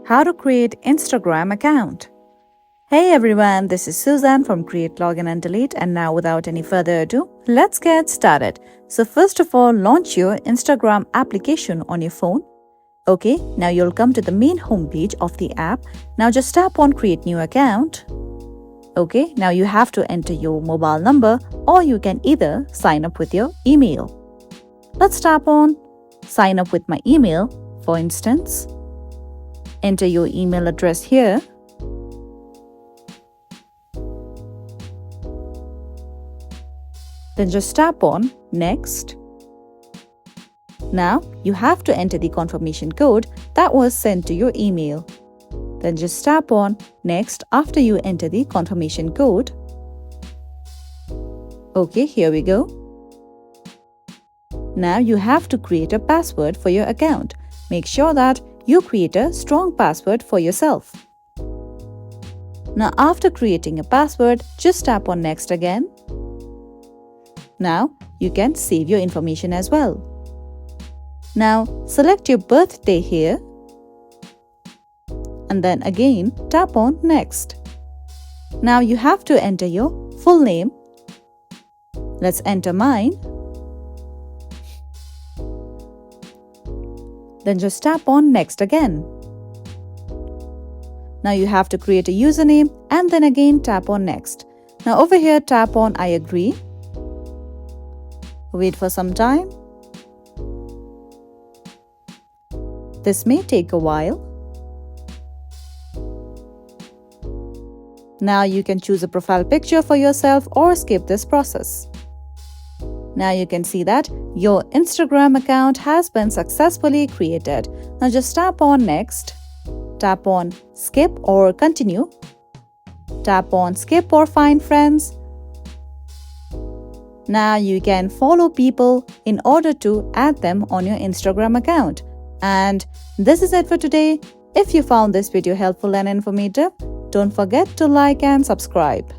How to create Instagram account. Hey everyone, this is Suzanne from Create, Login and Delete, and now without any further ado, let's get started. So first of all, launch your Instagram application on your phone. Okay, now you'll come to the main homepage of the app. Now just tap on Create New Account. Okay, now you have to enter your mobile number, or you can either sign up with your email. Let's tap on Sign up with my email, for instance. Enter your email address here. Then just tap on Next. Now you have to enter the confirmation code that was sent to your email. Then just tap on Next after you enter the confirmation code. Okay, here we go. Now you have to create a password for your account. Make sure that you create a strong password for yourself. Now after creating a password, just tap on Next again. Now you can save your information as well. Now select your birthday here and then again tap on Next. Now you have to enter your full name. Let's enter mine. Then just tap on Next again. Now you have to create a username and then again tap on Next. Now over here tap on I agree. Wait for some time. This may take a while. Now you can choose a profile picture for yourself or skip this process. Now you can see that your Instagram account has been successfully created. Now just tap on Next, tap on Skip or Continue, tap on Skip or Find Friends. Now you can follow people in order to add them on your Instagram account. And this is it for today. If you found this video helpful and informative, don't forget to like and subscribe.